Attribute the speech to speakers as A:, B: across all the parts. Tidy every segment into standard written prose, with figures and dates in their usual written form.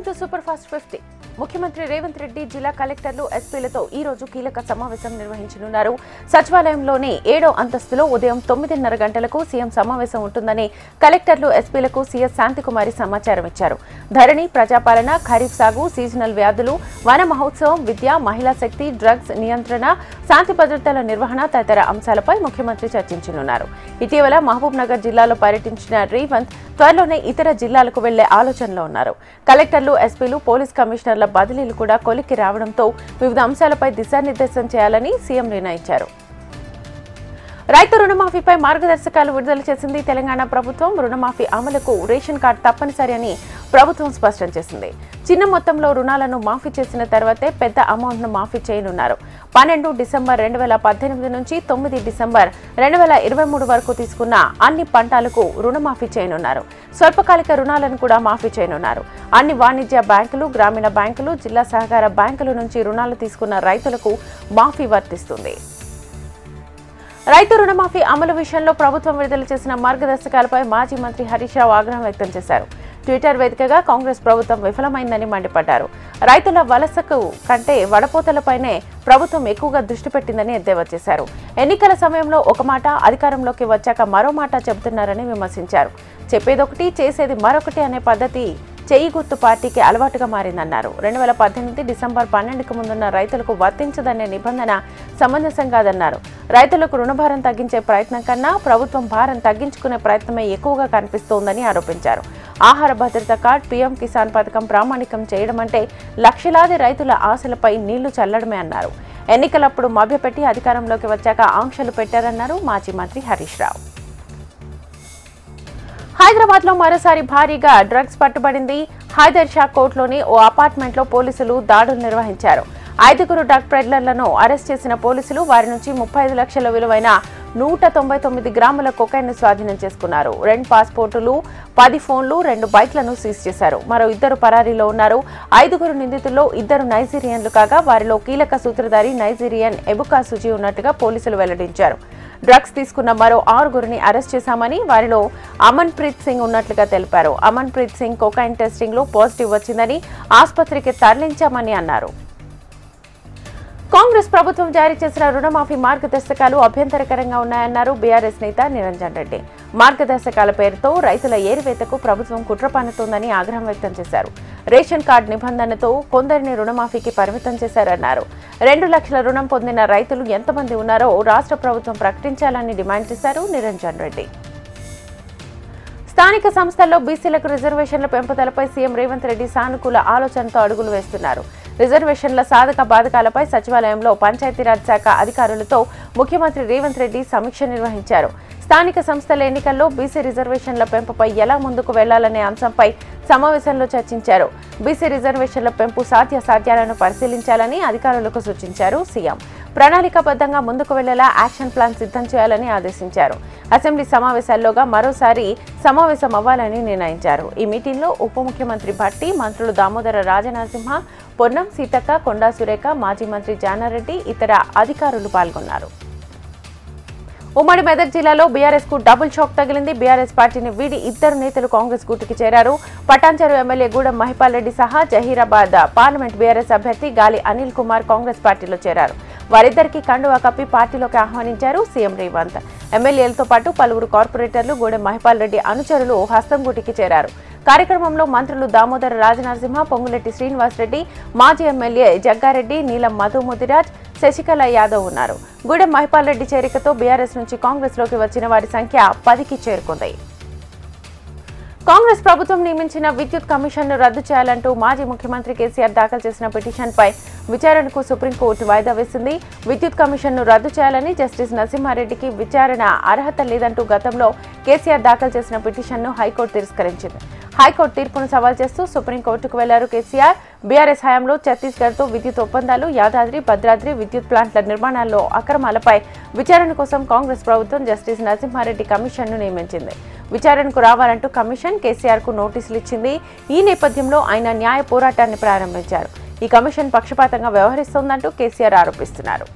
A: Welcome to super fast 50. ముఖ్యమంత్రి రేవంత్ రెడ్డి జిల్లా కలెక్టర్లు ఎస్పీలతో ఈ రోజు కీలక సమావేశం నిర్వహించనున్నారు. సచివాలయంలోని 7వ అంతస్తులో ఉదయం 9:30 గంటలకు సీఎం సమావేశం ఉంటుందని కలెక్టర్లు ఎస్పీలకు సీఎస్ శాంతికుమారి సమాచారం ఇచ్చారు. ధరణి, ప్రజాపాలన, ఖరీఫ్ సాగు, సీజనల్ వ్యాధులు, వన మహోత్సవం, విద్య, మహిళా శక్తి, డ్రగ్స్ నియంత్రణ, శాంతి భద్రతల నిర్వహణ తదితర అంశాలపై ముఖ్యమంత్రి చర్చించనున్నారు. ఇటీవల మహబూబ్ నగర్ జిల్లాలో పర్యటించిన రేవంత్ త్వరలోనే ఇతర జిల్లాలకు వెళ్లే ఆలోచనలో ఉన్నారు. కలెక్టర్లు, ఎస్పీలు, పోలీస్ కమిషనర్ల బదిలీలు కూడా కొలిక్కి రావడంతో వివిధ అంశాలపై దిశానిర్దేశం చేయాలని సీఎం నిర్ణయించారు. రైతు రుణమాఫీపై మార్గదర్శకాలు విడుదల చేసింది తెలంగాణ ప్రభుత్వం. రుణమాఫీ అమలుకు రేషన్ కార్డు తప్పనిసరి అని ప్రభుత్వం స్పష్టం చేసింది. చిన్న మొత్తంలో రుణాలను మాఫీ చేసిన తర్వాతే పెద్ద అమౌంట్ను మాఫీ చేయనున్నారు. 12 డిసెంబర్ 2018 నుంచి 9 డిసెంబర్ 2023 వరకు తీసుకున్న అన్ని పంటలకు రుణమాఫీ చేయనున్నారు. స్వల్పకాలిక రుణాలను కూడా మాఫీ చేయనున్నారు. అన్ని వాణిజ్య బ్యాంకులు, గ్రామీణ బ్యాంకులు, జిల్లా సహకార బ్యాంకుల నుంచి రుణాలు తీసుకున్న రైతులకు మాఫీ వర్తిస్తుంది. రైతు రుణమాఫీ అమలు విషయంలో ప్రభుత్వం విడుదల చేసిన మార్గదర్శకాలపై మాజీ మంత్రి హరీష్ రావు ఆగ్రహం వ్యక్తం చేశారు. ట్విట్టర్ వేదికగా కాంగ్రెస్ ప్రభుత్వం విఫలమైందని మండిపడ్డారు. రైతుల వలసకు కంటే వడపోతలపైనే ప్రభుత్వం ఎక్కువగా దృష్టి పెట్టిందని ఎద్దేవా చేశారు. ఎన్నికల సమయంలో ఒక మాట, అధికారంలోకి వచ్చాక మరో మాట చెబుతున్నారని విమర్శించారు. చెప్పేదొకటి, చేసేది మరొకటి అనే పద్ధతి చెయ్యి గుర్తు పార్టీకి అలవాటుగా మారిందన్నారు. 2018 డిసెంబర్ 12కు ముందున్న రైతులకు వర్తించదనే నిబంధన సమంజసం కాదన్నారు. రైతులకు రుణభారం తగ్గించే ప్రయత్నం కన్నా ప్రభుత్వం భారం తగ్గించుకునే ప్రయత్నమే ఎక్కువగా కనిపిస్తోందని ఆరోపించారు. ఆహార భద్రత కార్డ్, పీఎం కిసాన్ పథకం ప్రామాణికం చేయడం అంటే లక్షలాది రైతుల ఆశలపై నీళ్లు చల్లడమే అన్నారు. ఎన్నికలప్పుడు మభ్యపెట్టి అధికారంలోకి వచ్చాక ఆంక్షలు పెట్టారన్నారు మాజీ మంత్రి హరీష్ రావు. హైదరాబాద్ లో మరోసారి భారీగా డ్రగ్స్ పట్టుబడింది. హైదర్ షా కోర్టులోని ఓ అపార్ట్మెంట్ లో పోలీసులు దాడులు నిర్వహించారు. 5 డ్రగ్ పెడ్లర్లను అరెస్ట్ చేసిన పోలీసులు వారి నుంచి 35 లక్షల విలువైన 199 గ్రాముల కొకైన్ స్వాధీనం చేసుకున్నారు. 2 పాస్పోర్టులు, 10 ఫోన్లు, 2 బైక్లను సీజ్ చేశారు. మరో 2 పరారీలో ఉన్నారు. 5 నిందితుల్లో 2 నైజీరియన్లు కాగా వారిలో కీలక సూత్రధారి నైజీరియన్ ఎబుకా సుజీ ఉన్నట్టుగా పోలీసులు వెల్లడించారు. డ్రగ్స్ తీసుకున్న మరో 6 అరెస్ట్ చేశామని, వారిలో అమన్ ప్రీత్ సింగ్ ఉన్నట్లుగా తెలిపారు. అమన్ ప్రీత్ సింగ్ కొకైన్ టెస్టింగ్ లో పాజిటివ్ వచ్చిందని ఆసుపత్రికి తరలించామని అన్నారు. కాంగ్రెస్ ప్రభుత్వం జారీ చేసిన రుణమాఫీ మార్గదర్శకాలు అభ్యంతరకరంగా ఉన్నాయన్నారు బీఆర్ఎస్ నేత నిరంజన్ రెడ్డి. మార్గదర్శకాల పేరుతో రైతుల ఏరివేతకు ప్రభుత్వం కుట్ర పన్నుతోందని ఆగ్రహం వ్యక్తం చేశారు. రేషన్ కార్డు నిబంధనతో కొందరిని రుణమాఫీకి పరిమితం చేశారన్నారు. 2 లక్షల రుణం పొందిన రైతులు ఎంతమంది ఉన్నారో రాష్ట్ర ప్రభుత్వం ప్రకటించాలని డిమాండ్ చేశారు నిరంజన్ రెడ్డి. స్థానిక సంస్థల్లో బీసీలకు రిజర్వేషన్ల పెంపుదలపై సీఎం రేవంత్ రెడ్డి సానుకూల ఆలోచనతో అడుగులు వేస్తున్నారు. రిజర్వేషన్ల సాధక బాధకాలపై సచివాలయంలో పంచాయతీరాజ్ శాఖ అధికారులతో ముఖ్యమంత్రి రేవంత్ రెడ్డి సమీక్ష నిర్వహించారు. స్థానిక సంస్థల ఎన్నికల్లో బీసీ రిజర్వేషన్ల పెంపుపై ఎలా ముందుకు వెళ్లాలనే అంశంపై సమావేశంలో చర్చించారు. బీసీ రిజర్వేషన్ల పెంపు సాధ్యాసాధ్యాలను పరిశీలించాలని అధికారులకు సూచించారు సీఎం. ప్రణాళికాబద్ధంగా ముందుకు వెళ్లేలా యాక్షన్ ప్లాన్ సిద్ధం చేయాలని ఆదేశించారు. అసెంబ్లీ సమావేశాల్లోగా మరోసారి సమావేశం అవ్వాలని నిర్ణయించారు. ఈ మీటింగ్లో ఉప ముఖ్యమంత్రి భట్టి, మంత్రులు దామోదర రాజనరసింహ, పొన్నం సీతక్క, కొండా సురేఖ, మాజీ మంత్రి జానారెడ్డి, ఇతర అధికారులు పాల్గొన్నారు. ఉమ్మడి మెదక్ జిల్లాలో బీఆర్ఎస్ కు డబుల్ షాక్ తగిలింది. బీఆర్ఎస్ పార్టీని వీడి 2 నేతలు కాంగ్రెస్ గూటికి చేరారు. పటాన్చెరు ఎమ్మెల్యే గూడెం మహిపాల్ రెడ్డి సహా జహీరాబాద్ పార్లమెంట్ బీఆర్ఎస్ అభ్యర్థి గాలి అనిల్ కుమార్ కాంగ్రెస్ పార్టీలో చేరారు. వారిద్దరికీ కండువా కప్పి పార్టీలోకి ఆహ్వానించారు సీఎం రేవంత్. ఎమ్మెల్యేలతో పాటు పలువురు కార్పొరేటర్లు, గూడెం మహిపాల్ రెడ్డి అనుచరులు హస్తం గూటికి చేరారు. కార్యక్రమంలో మంత్రులు దామోదర రాజనరసింహ, పొంగులెట్టి శ్రీనివాసరెడ్డి, మాజీ ఎమ్మెల్యే జగ్గారెడ్డి, నీలం మధు ముదిరాజ్, శశికళ యాదవ్ ఉన్నారు. గూడెం మహిపాల్ రెడ్డి చేరికతో బీఆర్ఎస్ నుంచి కాంగ్రెస్ లోకి వచ్చిన వారి సంఖ్య 10కి చేరుకుంది. కాంగ్రెస్ ప్రభుత్వం నియమించిన విద్యుత్ కమిషన్ను రద్దు చేయాలంటూ మాజీ ముఖ్యమంత్రి కేసీఆర్ దాఖలు చేసిన పిటిషన్పై విచారణకు సుప్రీంకోర్టు వాయిదా వేసింది. విద్యుత్ కమిషన్ను రద్దు చేయాలని జస్టిస్ నరసింహారెడ్డికి విచారణ అర్హత లేదంటూ గతంలో కేసీఆర్ దాఖలు చేసిన పిటిషన్ను హైకోర్టు తిరస్కరించింది. హైకోర్టు తీర్పును సవాల్ చేస్తూ సుప్రీంకోర్టుకు వెళ్లారు కేసీఆర్. బీఆర్ఎస్ హయాంలో ఛత్తీస్గఢ్తో విద్యుత్ ఒప్పందాలు, యాదాద్రి, భద్రాద్రి విద్యుత్ ప్లాంట్ల నిర్మాణాల్లో అక్రమాలపై విచారణ కోసం కాంగ్రెస్ ప్రభుత్వం జస్టిస్ నరసింహారెడ్డి కమిషన్ను నియమించింది. విచారణకు రావాలంటూ కమిషన్ కేసీఆర్ కు నోటీసులు ఇచ్చింది. ఈ నేపథ్యంలో ఆయన న్యాయ పోరాటాన్ని ప్రారంభించారు. ఈ కమిషన్ పక్షపాతంగా వ్యవహరిస్తోందంటూ కేసీఆర్ ఆరోపిస్తున్నారు.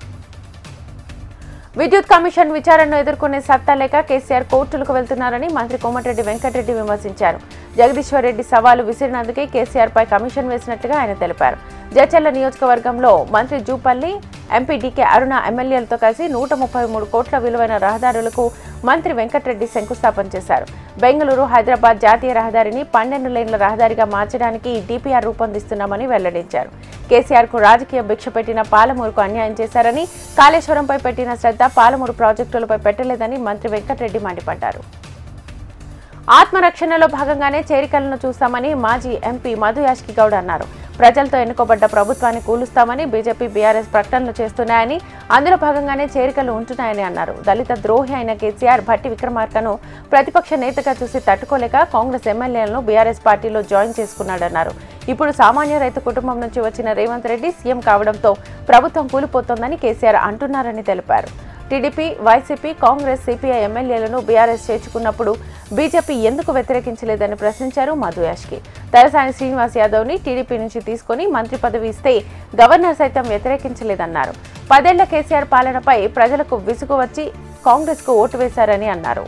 A: విద్యుత్ కమిషన్ విచారణను ఎదుర్కొనే సత్తా లేక కేసీఆర్ కోర్టులకు వెళ్తున్నారని మంత్రి కోమటిరెడ్డి వెంకటరెడ్డి విమర్శించారు. జగదీశ్వర్ రెడ్డి సవాలు విసిరినందుకే కేసీఆర్ పై కమిషన్ వేసినట్లుగా ఆయన తెలిపారు. జడ్చర్ల నియోజకవర్గంలో మంత్రి జూపల్లి, ఎంపీ డీకే అరుణ ఎమ్మెల్యేలతో కలిసి 133 కోట్ల విలువైన రహదారులకు మంత్రి వెంకటరెడ్డి శంకుస్థాపన చేశారు. బెంగళూరు హైదరాబాద్ జాతీయ రహదారిని 12 లేన్ల రహదారిగా మార్చడానికి డీపీఆర్ రూపొందిస్తున్నామని వెల్లడించారు. కేసీఆర్ కు రాజకీయ భిక్ష పెట్టిన పాలమూరుకు అన్యాయం చేశారని, కాళేశ్వరంపై పెట్టిన శ్రద్ధ పాలమూరు ప్రాజెక్టులపై పెట్టలేదని మంత్రి వెంకటరెడ్డి మండిపడ్డారు. ఆత్మరక్షణలో భాగంగానే చేరికలను చూస్తామని మాజీ ఎంపీ మధు యాష్కి గౌడ్ అన్నారు. ప్రజలతో ఎన్నుకోబడ్డ ప్రభుత్వాన్ని కూలుస్తామని బీజేపీ, బీఆర్ఎస్ ప్రకటనలు చేస్తున్నాయని, అందులో భాగంగానే చేరికలు ఉంటున్నాయని అన్నారు. దళిత ద్రోహి అయిన కేసీఆర్ భట్టి విక్రమార్కను ప్రతిపక్ష నేతగా చూసి తట్టుకోలేక కాంగ్రెస్ ఎమ్మెల్యేలను బీఆర్ఎస్ పార్టీలో జాయిన్ చేసుకున్నాడన్నారు. ఇప్పుడు సామాన్య రైతు కుటుంబం నుంచి వచ్చిన రేవంత్ రెడ్డి సీఎం కావడంతో ప్రభుత్వం కూలిపోతోందని కేసీఆర్ అంటున్నారని తెలిపారు. టీడీపీ, వైసీపీ, కాంగ్రెస్, సిపిఐ ఎమ్మెల్యేలను బీఆర్ఎస్ చేర్చుకున్నప్పుడు బీజేపీ ఎందుకు వ్యతిరేకించలేదని ప్రశ్నించారు మధు యాష్కి. తలసాని శ్రీనివాస్ యాదవ్ ని టీడీపీ నుంచి తీసుకుని మంత్రి పదవి ఇస్తే గవర్నర్ సైతం వ్యతిరేకించలేదన్నారు. 10 ఏళ్ల కేసీఆర్ పాలనపై ప్రజలకు విసుగు వచ్చి కాంగ్రెస్ కు ఓటు వేశారని అన్నారు.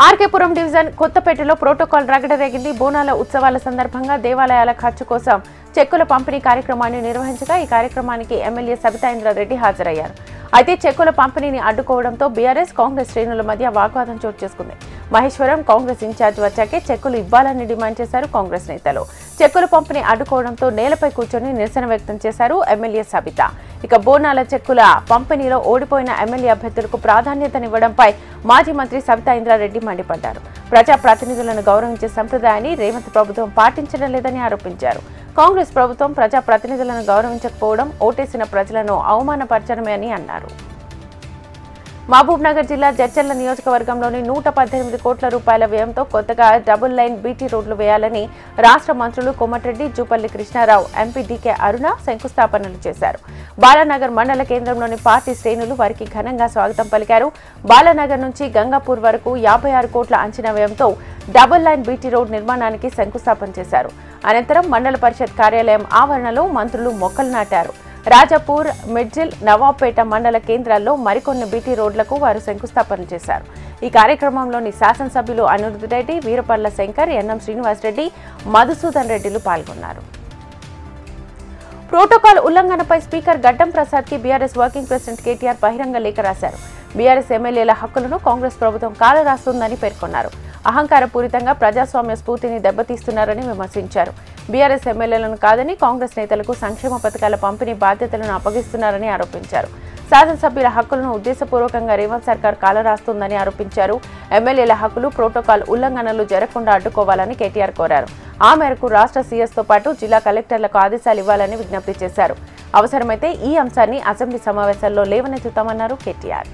A: ఆర్కేపురం డివిజన్ కొత్తపేటలో ప్రోటోకాల్ రగడరేగింది. బోనాల ఉత్సవాల సందర్భంగా దేవాలయాల ఖర్చు కోసం చెక్కుల పంపిణీ కార్యక్రమాన్ని నిర్వహించగా ఈ కార్యక్రమానికి ఎమ్మెల్యే సబితా ఇంద్రారెడ్డి హాజరయ్యారు. అయితే చెక్కుల పంపిణీని అడ్డుకోవడంతో బీఆర్ఎస్, కాంగ్రెస్ శ్రేణుల మధ్య వాగ్వాదం చోటు చేసుకుంది. మహేశ్వరం కాంగ్రెస్ ఇన్ఛార్జ్ వచ్చాకే చెక్కులు ఇవ్వాలని డిమాండ్ చేశారు కాంగ్రెస్ నేతలు. చెక్కుల పంపిణీ అడ్డుకోవడంతో నేలపై కూర్చొని నిరసన వ్యక్తం చేశారు ఎమ్మెల్యే సబితా. ఇక బోనాల చెక్కుల పంపిణీలో ఓడిపోయిన ఎమ్మెల్యే అభ్యర్థులకు ప్రాధాన్యతనివ్వడంపై మాజీ మంత్రి సబితా ఇంద్రారెడ్డి మండిపడ్డారు. ప్రజా ప్రతినిధులను గౌరవించే సంప్రదాయాన్ని రేవంత్ ప్రభుత్వం పాటించడం లేదని ఆరోపించారు. కాంగ్రెస్ ప్రభుత్వం ప్రజా ప్రతినిధులను గౌరవించకపోవడం ఓటేసిన ప్రజలను అవమానపరచడమే అని అన్నారు. మహబూబ్ నగర్ జిల్లా జడ్చర్ల నియోజకవర్గంలోని 118 కోట్ల రూపాయల వ్యయంతో కొత్తగా డబుల్ లైన్ బీటీ రోడ్లు వేయాలని రాష్ట్ర మంత్రులు కోమటిరెడ్డి, జూపల్లి కృష్ణారావు, ఎంపీ డీకే అరుణ శంకుస్థాపనలు చేశారు. బాలానగర్ మండల కేంద్రంలోని పార్టీ శ్రేణులు వారికి ఘనంగా స్వాగతం పలికారు. బాలానగర్ నుంచి గంగాపూర్ వరకు 56 కోట్ల అంచనా వ్యయంతో డబుల్ లైన్ బీటీ రోడ్ నిర్మాణానికి శంకుస్థాపన చేశారు. అనంతరం మండల పరిషత్ కార్యాలయం ఆవరణలో మంత్రులు మొక్కలు నాటారు. రాజాపూర్, మిడ్జిల్, నవాబ్పేట మండల కేంద్రాల్లో మరికొన్ని బీటీ రోడ్లకు వారు శంకుస్థాపన చేశారు. ఈ కార్యక్రమంలోని శాసనసభ్యులు అనిరుద్ రెడ్డి, వీరపల్ల శంకర్, ఎన్ఎం శ్రీనివాస్ రెడ్డి, మధుసూదన్ రెడ్డిలు పాల్గొన్నారు. ప్రోటోకాల్ ఉల్లంఘనపై స్పీకర్ గడ్డం ప్రసాద్ కి బీఆర్ఎస్ వర్కింగ్ ప్రెసిడెంట్ కేటీఆర్ బహిరంగ లేఖ రాశారు. బీఆర్ఎస్ ఎమ్మెల్యేల హక్కులను కాంగ్రెస్ ప్రభుత్వం కాలరాస్తుందని పేర్కొన్నారు. అహంకారపూరితంగా ప్రజాస్వామ్య స్ఫూర్తిని దెబ్బతీస్తున్నారని విమర్శించారు. బీఆర్ఎస్ ఎమ్మెల్యేలను కాదని కాంగ్రెస్ నేతలకు సంక్షేమ పథకాల పంపిణీ బాధ్యతలను అప్పగిస్తున్నారని ఆరోపించారు. శాసనసభ్యుల హక్కులను ఉద్దేశపూర్వకంగా రేవంత్ సర్కార్ కాలరాస్తుందని ఆరోపించారు. ఎమ్మెల్యేల హక్కులు, ప్రోటోకాల్ ఉల్లంఘనలు జరగకుండా అడ్డుకోవాలని కేటీఆర్ కోరారు. ఆ మేరకు రాష్ట్ర సీఎస్తో పాటు జిల్లా కలెక్టర్లకు ఆదేశాలు ఇవ్వాలని విజ్ఞప్తి చేశారు. అవసరమైతే ఈ అంశాన్ని అసెంబ్లీ సమావేశాల్లో లేవనెత్తుతామన్నారు కేటీఆర్.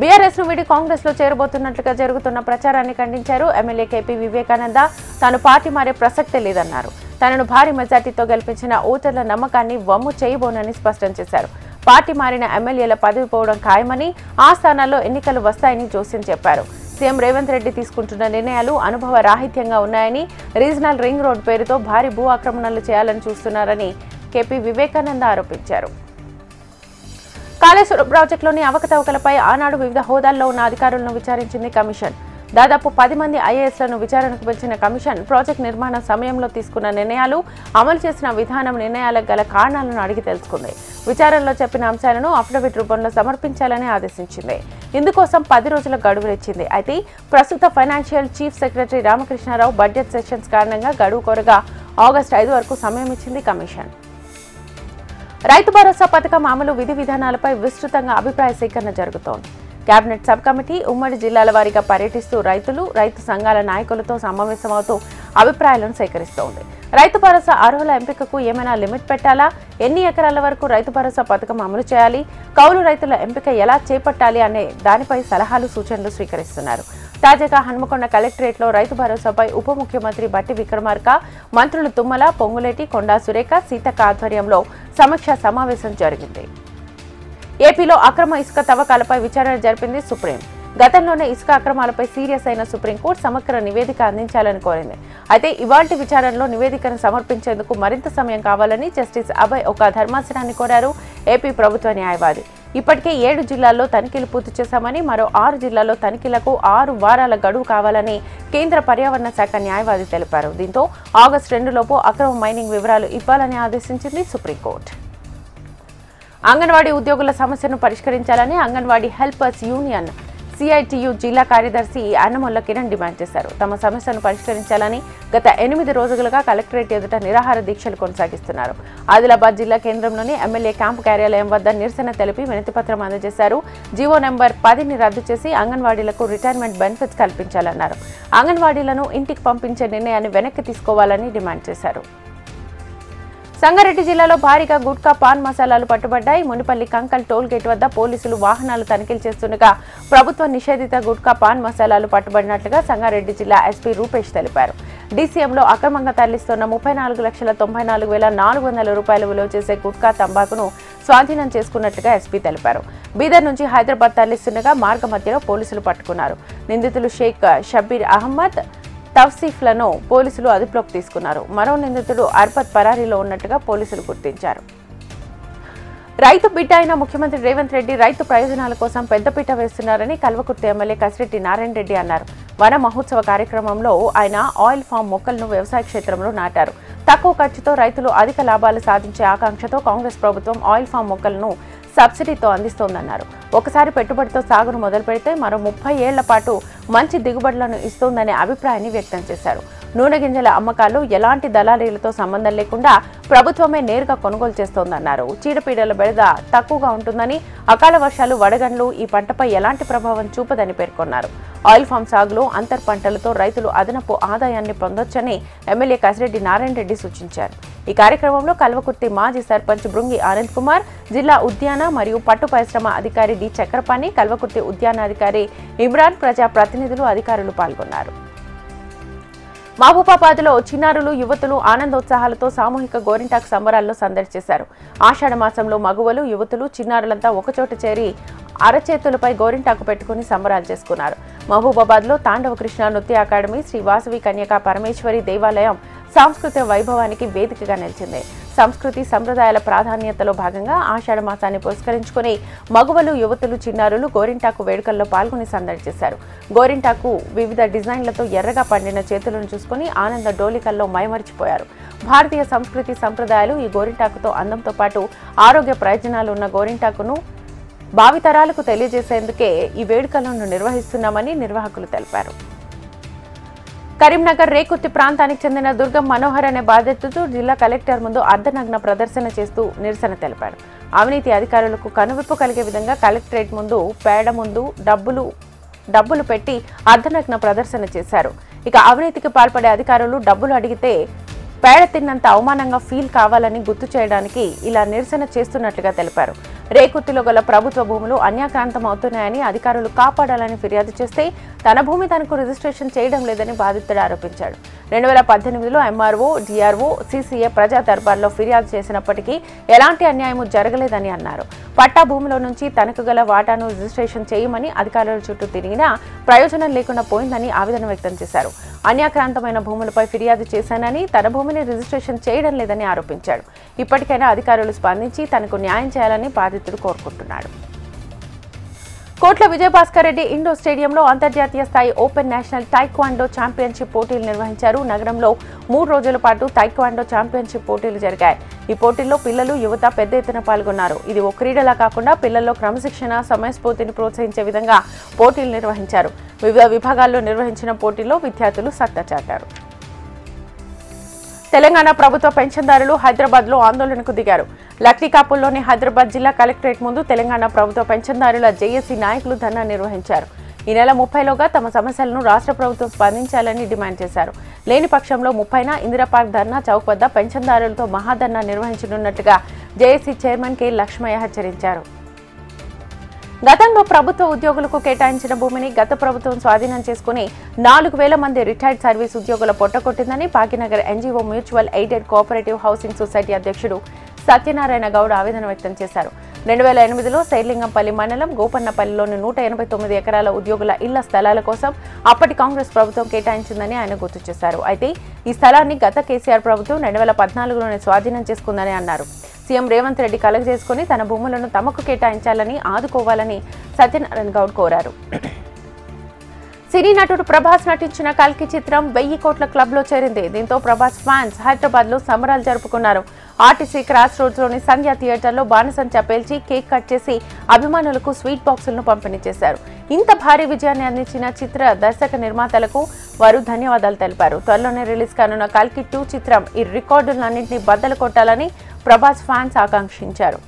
A: బీఆర్ఎస్ ను వీడి కాంగ్రెస్ లో చేరబోతున్నట్లుగా జరుగుతున్న ప్రచారాన్ని ఖండించారు. ఎమ్మెల్యే కేపీ వివేకానంద తాను పార్టీ మారే ప్రసక్తే లేదన్నారు. తనను భారీ మెజార్టీతో గెలిపించిన ఓటర్ల నమ్మకాన్ని వమ్ము చేయబోనని స్పష్టం చేశారు. పార్టీ మారిన ఎమ్మెల్యేల పదవి పోవడం ఖాయమని, ఆ స్థానాల్లో ఎన్నికలు వస్తాయని జోస్యం చెప్పారు. సీఎం రేవంత్ రెడ్డి తీసుకుంటున్న నిర్ణయాలు అనుభవ రాహిత్యంగా ఉన్నాయని, రీజనల్ రింగ్ రోడ్ పేరుతో భారీ భూ ఆక్రమణలు చేయాలని చూస్తున్నారని కేపీ వివేకానంద ఆరోపించారు. కాళేశ్వరం ప్రాజెక్టులోని అవకతవకలపై ఆనాడు వివిధ హోదాల్లో ఉన్న అధికారులను విచారించింది కమిషన్. దాదాపు 10 మంది ఐఏఎస్లను విచారణకు పిలిచిన కమిషన్ ప్రాజెక్టు నిర్మాణ సమయంలో తీసుకున్న నిర్ణయాలు, అమలు చేసిన విధానం, నిర్ణయాలకు గల కారణాలను అడిగి తెలుసుకుంది. విచారణలో చెప్పిన అంశాలను అఫిడవిట్ రూపంలో సమర్పించాలని ఆదేశించింది. ఇందుకోసం 10 రోజుల గడువునిచ్చింది. అయితే ప్రస్తుత financial chief secretary Ramakrishna Rao budget sessions కారణంగా గడువు కోరగా ఆగస్టు 5 వరకు సమయం ఇచ్చింది కమిషన్. రైతు భరోసా పథకం అమలు విధి విధానాలపై విస్తృతంగా అభిప్రాయ సేకరణ జరుగుతోంది. కేబినెట్ సబ్ కమిటీ ఉమ్మడి జిల్లాల వారీగా పర్యటిస్తూ రైతులు, రైతు సంఘాల నాయకులతో సమావేశమవుతూ అభిప్రాయాలను సేకరిస్తోంది. రైతు భరోసా అర్హుల ఎంపికకు ఏమైనా లిమిట్ పెట్టాలా, ఎన్ని ఎకరాల వరకు రైతు భరోసా పథకం అమలు చేయాలి, కౌలు రైతుల ఎంపిక ఎలా చేపట్టాలి అనే దానిపై సలహాలు, సూచనలు స్వీకరిస్తున్నారు. తాజాగా హన్మకొండ కలెక్టరేట్లో రైతు భరోసాపై ఉప ముఖ్యమంత్రి భట్టి విక్రమార్క, మంత్రులు తుమ్మల, పొంగులేటి, కొండా సురేఖ, సీతక్క ఆధ్వర్యంలో సమీక్షా సమావేశం జరిగింది. ఏపీలో అక్రమ ఇసుక తవ్వకాలపై విచారణ జరిపింది సుప్రీం. గతంలోనే ఇసుక అక్రమాలపై సీరియస్ అయిన సుప్రీంకోర్టు సమగ్ర నివేదిక అందించాలని కోరింది. అయితే ఇవాల్టి విచారణలో నివేదికను సమర్పించేందుకు మరింత సమయం కావాలని జస్టిస్ అభయ్ ఒక ధర్మాసనాన్ని కోరారు ఏపీ ప్రభుత్వ న్యాయవాది. ఇప్పటికే 7 జిల్లాల్లో తనిఖీలు పూర్తి చేశామని, మరో 6 జిల్లాల్లో తనిఖీలకు 6 వారాల గడువు కావాలని కేంద్ర పర్యావరణ శాఖ న్యాయవాది తెలిపారు. దీంతో ఆగస్టు 2 లోపు అక్రమ మైనింగ్ వివరాలు ఇవ్వాలని ఆదేశించింది సుప్రీంకోర్టు. అంగన్వాడీ ఉద్యోగుల సమస్యను పరిష్కరించాలని అంగన్వాడీ హెల్పర్స్ యూనియన్ సిఐటియు జిల్లా కార్యదర్శి అన్నమొల్ల కిరణ్ డిమాండ్ చేశారు. తమ సమస్యను పరిష్కరించాలని గత 8 రోజులుగా కలెక్టరేట్ ఎదుట నిరాహార దీక్షలు కొనసాగిస్తున్నారు. ఆదిలాబాద్ జిల్లా కేంద్రంలోని ఎమ్మెల్యే క్యాంపు కార్యాలయం వద్ద నిరసన తెలిపి వినతిపత్రం అందజేశారు. జీవో నెంబర్ 10ని రద్దు చేసి అంగన్వాడీలకు రిటైర్మెంట్ బెనిఫిట్స్ కల్పించాలన్నారు. అంగన్వాడీలను ఇంటికి పంపించే నిర్ణయాన్ని వెనక్కి తీసుకోవాలని డిమాండ్ చేశారు. సంగారెడ్డి జిల్లాలో భారీగా గుట్కా పాన్ మసాలాలు పట్టుబడ్డాయి. మునిపల్లి కంకల్ టోల్ గేట్ వద్ద పోలీసులు వాహనాలు తనిఖీలు చేస్తుండగా ప్రభుత్వ నిషేధిత గుట్కా పాన్ మసాలాలు పట్టుబడినట్లుగా సంగారెడ్డి జిల్లా ఎస్పీ రూపేష్ తెలిపారు. డీసీఎంలో అక్రమంగా తరలిస్తున్న 34,94,400 రూపాయలు విలువ చేసే గుట్కా తంబాకును స్వాధీనం చేసుకున్నట్లుగా ఎస్పీ తెలిపారు. బీదర్ నుంచి హైదరాబాద్ తరలిస్తుండగా మార్గ మధ్యలో పోలీసులు పట్టుకున్నారు. నిందితులు షేక్ షబ్బీర్ అహ్మద్, తౌసీఫ్లను పోలీసులు అదుపులోకి తీసుకున్నారు. మరో నిందితుడు అర్పత్ పరారీలో ఉన్నట్టుగా పోలీసులు గుర్తించారు. రైతు బిడ్డ అయిన ముఖ్యమంత్రి రేవంత్ రెడ్డి రైతు ప్రయోజనాల కోసం పెద్దపీట వేస్తున్నారని కల్వకుర్తి ఎమ్మెల్యే కసిరెడ్డి నారాయణ రెడ్డి అన్నారు. వన మహోత్సవ కార్యక్రమంలో ఆయన ఆయిల్ ఫామ్ మొక్కలను వ్యవసాయ క్షేత్రంలో నాటారు. తక్కువ ఖర్చుతో రైతులు అధిక లాభాలు సాధించే ఆకాంక్షతో కాంగ్రెస్ ప్రభుత్వం ఆయిల్ ఫామ్ మొక్కలను సబ్సిడీతో అందిస్తోందన్నారు. ఒకసారి పెట్టుబడితో సాగును మొదలు పెడితే మరో 30 ఏళ్ల పాటు మంచి దిగుబడులను ఇస్తోందనే అభిప్రాయాన్ని వ్యక్తం చేశారు. నూనె గింజల అమ్మకాలు ఎలాంటి దళారీలతో సంబంధం లేకుండా ప్రభుత్వమే నేరుగా కొనుగోలు చేస్తోందన్నారు. చీడపీడల బెడద తక్కువగా ఉంటుందని, అకాల వర్షాలు, వడగండ్లు ఈ పంటపై ఎలాంటి ప్రభావం చూపదని పేర్కొన్నారు. ఆయిల్ ఫామ్ సాగులో అంతర్ పంటలతో రైతులు అదనపు ఆదాయాన్ని పొందొచ్చని ఎమ్మెల్యే కసిరెడ్డి నారాయణ రెడ్డి సూచించారు. ఈ కార్యక్రమంలో కల్వకుర్తి మాజీ సర్పంచ్ బృంగి ఆనంద్ కుమార్, జిల్లా ఉద్యాన మరియు పట్టు పరిశ్రమ అధికారి డి చక్రపాణి, కల్వకుర్తి ఉద్యానాధికారి ఇమ్రాన్, ప్రజా ప్రతినిధులు, అధికారులు పాల్గొన్నారు. మహబూబాబాద్లో చిన్నారులు, యువతులు ఆనందోత్సాహాలతో సామూహిక గోరింటాకు సంబరాల్లో సందడి చేశారు. ఆషాఢ మాసంలో మగువలు, యువతులు, చిన్నారులంతా ఒకచోట చేరి అరచేతులపై గోరింటాకు పెట్టుకుని సంబరాలు చేసుకున్నారు. మహబూబాబాద్లో తాండవ కృష్ణ నృత్య అకాడమీ, శ్రీ వాసవి కన్యకా పరమేశ్వరి దేవాలయం సాంస్కృతిక వైభవానికి వేదికగా నిలిచింది. సంస్కృతి సంప్రదాయాల ప్రాధాన్యతలో భాగంగా ఆషాఢ మాసాన్ని పురస్కరించుకుని మగువలు, యువతులు, చిన్నారులు గోరింటాకు వేడుకల్లో పాల్గొని సందడి చేశారు. గోరింటాకు వివిధ డిజైన్లతో ఎర్రగా పండిన చేతులను చూసుకుని ఆనంద డోలికల్లో మైమరిచిపోయారు. భారతీయ సంస్కృతి సంప్రదాయాలు ఈ గోరింటాకుతో అందంతో పాటు ఆరోగ్య ప్రయోజనాలు ఉన్న గోరింటాకును భావితరాలకు తెలియజేసేందుకే ఈ వేడుకలను నిర్వహిస్తున్నామని నిర్వాహకులు తెలిపారు. కరీంనగర్ రేకుర్తి ప్రాంతానికి చెందిన దుర్గం మనోహర్ అనే బాధితుడు జిల్లా కలెక్టర్ ముందు అర్ధనగ్న ప్రదర్శన చేస్తూ నిరసన తెలిపాడు. అవినీతి అధికారులకు కనువిప్పు కలిగే విధంగా కలెక్టరేట్ ముందు పేడ ముందు డబ్బులు పెట్టి అర్ధనగ్న ప్రదర్శన చేశారు. ఇక అవినీతికి పాల్పడే అధికారులు డబ్బులు అడిగితే పేడ తిన్నంత అవమానంగా ఫీల్ కావాలని గుర్తు చేయడానికి ఇలా నిరసన చేస్తున్నట్లుగా తెలిపారు. రేకుర్తిలో గల ప్రభుత్వ భూములు అన్యాక్రాంతం అవుతున్నాయని, అధికారులు కాపాడాలని ఫిర్యాదు చేస్తే తన భూమి తనకు రిజిస్ట్రేషన్ చేయడం లేదని బాధితుడు ఆరోపించాడు. 2018లో ఎంఆర్ఓ, డిఆర్ఓ, సీసీఏ ప్రజా దర్బార్లో ఫిర్యాదు చేసినప్పటికీ ఎలాంటి అన్యాయము జరగలేదని అన్నారు. పట్టా భూమిలో నుంచి తనకు గల వాటాను రిజిస్ట్రేషన్ చేయమని అధికారుల చుట్టూ తిరిగినా ప్రయోజనం లేకుండా పోయిందని ఆవేదన వ్యక్తం చేశారు. అన్యాక్రాంతమైన భూములపై ఫిర్యాదు చేశానని, తన భూమిని రిజిస్ట్రేషన్ చేయడం లేదని ఆరోపించాడు. ఇప్పటికైనా అధికారులు స్పందించి తనకు న్యాయం చేయాలని బాధితుడు కోరుకుంటున్నాడు. కోట్ల విజయభాస్కర్ రెడ్డి ఇండోర్ స్టేడియంలో అంతర్జాతీయ స్థాయి ఓపెన్ నేషనల్ టైక్వాండో ఛాంపియన్షిప్ పోటీలు నిర్వహించారు. నగరంలో 3 రోజుల పాటు టైక్వాండో ఛాంపియన్షిప్ పోటీలు జరిగాయి. ఈ పోటీల్లో పిల్లలు, యువత పెద్ద ఎత్తున పాల్గొన్నారు. ఇది ఓ క్రీడలా కాకుండా పిల్లల్లో క్రమశిక్షణ, సమయస్ఫూర్తిని ప్రోత్సహించే విధంగా పోటీలు నిర్వహించారు. వివిధ విభాగాల్లో నిర్వహించిన పోటీల్లో విద్యార్థులు సత్తా చాటారు. తెలంగాణ ప్రభుత్వ పెన్షన్దారులు హైదరాబాద్లో ఆందోళనకు దిగారు. లక్టీకాపుల్లోని హైదరాబాద్ జిల్లా కలెక్టరేట్ ముందు తెలంగాణ ప్రభుత్వ పెన్షన్దారుల జేఏసీ నాయకులు ధర్నా నిర్వహించారు. ఈ నెల 30లోగా తమ సమస్యలను రాష్ట్ర ప్రభుత్వం స్పందించాలని డిమాండ్ చేశారు. లేని పక్షంలో 30న ఇందిరా పార్క్ ధర్నా చౌక్ వద్ద పెన్షన్దారులతో మహాధర్నా నిర్వహించనున్నట్టుగా జేఏసీ చైర్మన్ కె లక్ష్మయ్య హెచ్చరించారు. గతంలో ప్రభుత్వ ఉద్యోగులకు కేటాయించిన భూమిని గత ప్రభుత్వం స్వాధీనం చేసుకుని 4000 మంది రిటైర్డ్ సర్వీస్ ఉద్యోగుల పొట్టకొట్టిందని Bhagyanagar NGO mutual aided cooperative housing society అధ్యక్షుడు సత్యనారాయణ గౌడ్ ఆవేదన వ్యక్తం చేశారు. 2008లో శైర్లింగంపల్లి మండలం గోపన్నపల్లిలోని 189 ఎకరాల ఉద్యోగుల ఇళ్ల స్థలాల కోసం అప్పటి కాంగ్రెస్ ప్రభుత్వం కేటాయించిందని ఆయన గుర్తు చేశారు. అయితే ఈ స్థలాన్ని గత కేసీఆర్ ప్రభుత్వం 2014లోనే స్వాధీనం చేసుకుందని అన్నారు. సీఎం రేవంత్ రెడ్డి కలగజేసుకుని తన భూములను తమకు కేటాయించాలని ఆదుకోవాలని సత్యనారాయణ గౌడ్ కోరారు. సినీ నటుడు ప్రభాస్ నటించిన కల్కి చిత్రం 1000 కోట్ల క్లబ్ లో చేరింది. దీంతో ప్రభాస్ ఫ్యాన్స్ హైదరాబాద్ లో సంబరాలు జరుపుకున్నారు. ఆర్టీసీ క్రాస్ రోడ్స్ లోని సంధ్య థియేటర్లో బాణసంచా పేల్చి కేక్ కట్ చేసి అభిమానులకు స్వీట్ బాక్సులను పంపిణీ చేశారు. ఇంత భారీ విజయాన్ని అందించిన చిత్ర దర్శక నిర్మాతలకు వారు ధన్యవాదాలు తెలిపారు. త్వరలోనే రిలీజ్ కానున్న కల్కి 2 చిత్రం ఈ రికార్డులన్నింటినీ బద్దలు కొట్టాలని ప్రభాస్ ఫ్యాన్స్ ఆకాంక్షించారు.